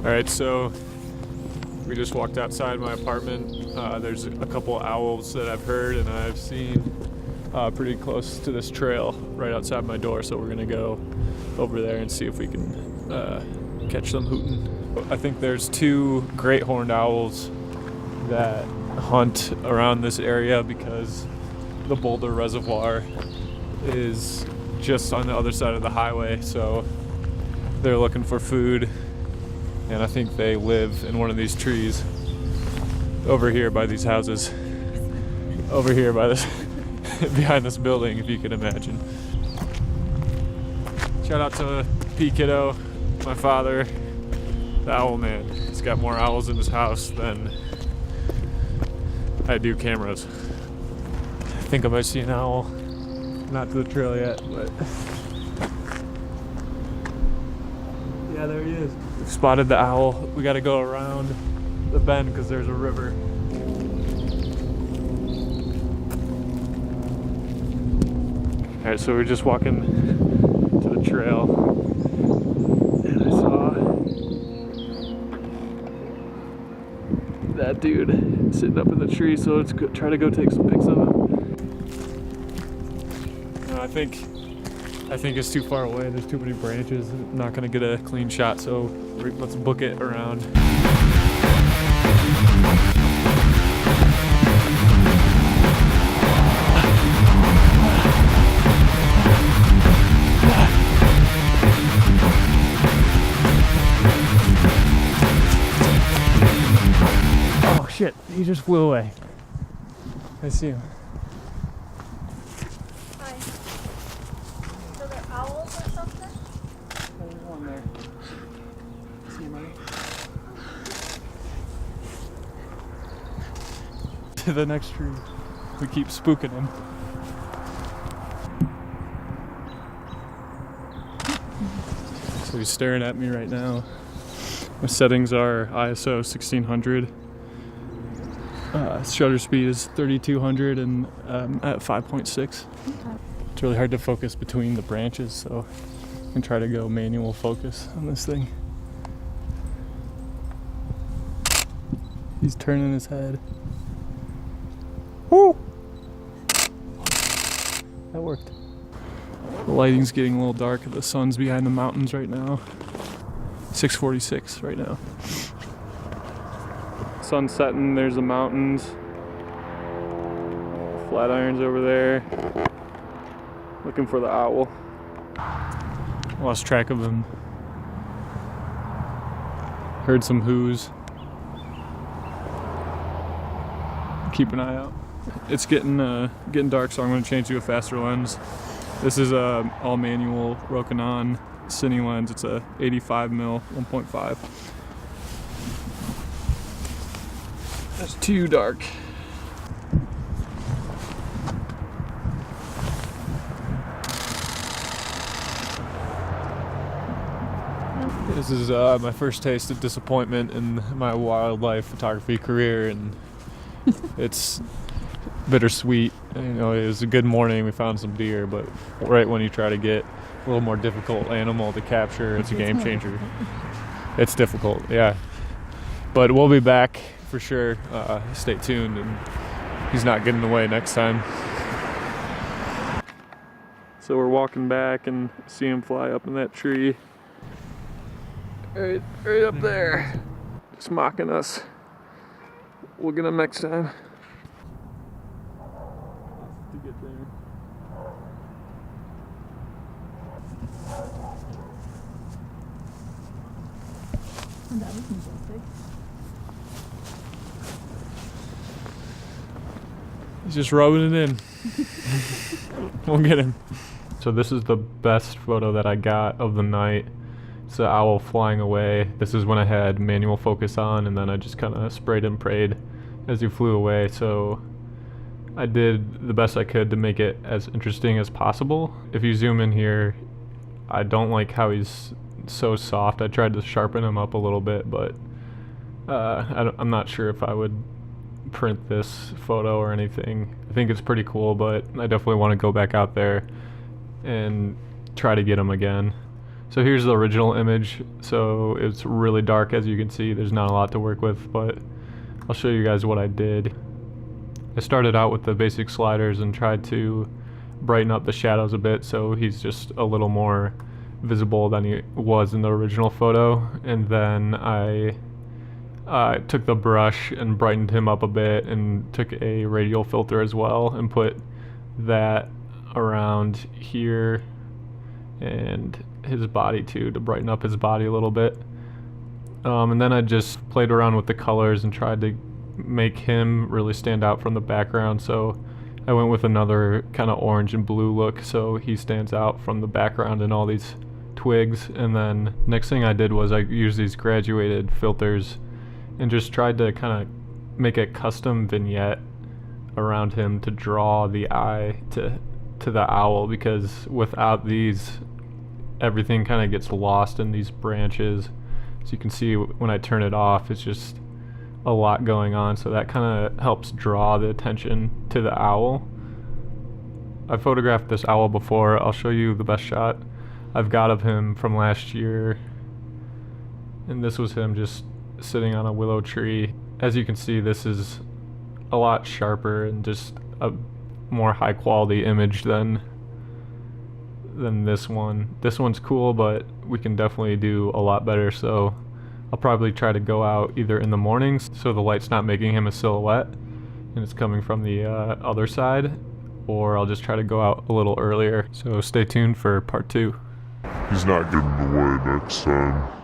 Alright, so we just walked outside my apartment. There's a couple owls that I've heard and I've seen pretty close to this trail right outside my door, so we're gonna go over there and see if we can catch them hooting. I think there's two great horned owls that hunt around this area because the Boulder Reservoir is just on the other side of the highway, so they're looking for food, and I think they live in one of these trees over here by these houses, over here by this behind this building, if you can imagine. Shout out to P Kiddo, my father, the owl man. He's got more owls in his house than I do cameras. I think I might see an owl. Not to the trail yet, but yeah, there he is. We've spotted the owl. We gotta go around the bend because there's a river. Alright, so we're just walking to the trail and I saw that dude sitting up in the tree, so let's go, try to go take some pics of him. I think it's too far away. There's too many branches. I'm not gonna get a clean shot, so let's book it around. Oh shit, he just flew away. I see him. Owls or something? There's one there. See him, buddy? To the next tree. We keep spooking him. So he's staring at me right now. My settings are ISO 1600. Shutter speed is 3200 and at 5.6. Okay. It's really hard to focus between the branches, so I can try to go manual focus on this thing. He's turning his head. Woo! That worked. The lighting's getting a little dark. The sun's behind the mountains right now. 6:46 right now. Sun's setting, there's the mountains. Flatirons over there. Looking for the owl. Lost track of him. Heard some whoos. Keep an eye out. It's getting dark, so I'm going to change to a faster lens. This is a all manual Rokinon cine lens. It's a 85mm 1.5. That's too dark. This is my first taste of disappointment in my wildlife photography career, and it's bittersweet. You know, it was a good morning. We found some deer, but right when you try to get a little more difficult animal to capture, it's a game changer. It's difficult, yeah. But we'll be back for sure. Stay tuned, and he's not getting away next time. So we're walking back and see him fly up in that tree. Right up there. Just mocking us. We'll get him next time. To get there. That was majestic. He's just rubbing it in. We'll get him. So this is the best photo that I got of the night. It's the owl flying away. This is when I had manual focus on, and then I just kind of sprayed and prayed as he flew away. So I did the best I could to make it as interesting as possible. If you zoom in here, I don't like how he's so soft. I tried to sharpen him up a little bit, but I'm not sure if I would print this photo or anything. I think it's pretty cool, but I definitely want to go back out there and try to get him again. So here's the original image. So it's really dark, as you can see. There's not a lot to work with, but I'll show you guys what I did. I started out with the basic sliders and tried to brighten up the shadows a bit so he's just a little more visible than he was in the original photo. And then I took the brush and brightened him up a bit and took a radial filter as well and put that around here and his body too, to brighten up his body a little bit. And then I just played around with the colors and tried to make him really stand out from the background. So I went with another kind of orange and blue look so he stands out from the background and all these twigs. And then next thing I did was I used these graduated filters and just tried to kind of make a custom vignette around him to draw the eye to the owl, because without these, everything kind of gets lost in these branches. So you can see when I turn it off, it's just a lot going on, so that kind of helps draw the attention to the owl. I photographed this owl before. I'll show you the best shot I've got of him from last year, and this was him just sitting on a willow tree. As you can see, this is a lot sharper and just a more high quality image than this one. This one's cool, but we can definitely do a lot better, so I'll probably try to go out either in the mornings so the light's not making him a silhouette and it's coming from the other side, or I'll just try to go out a little earlier. So stay tuned for part 2. He's not getting away next time.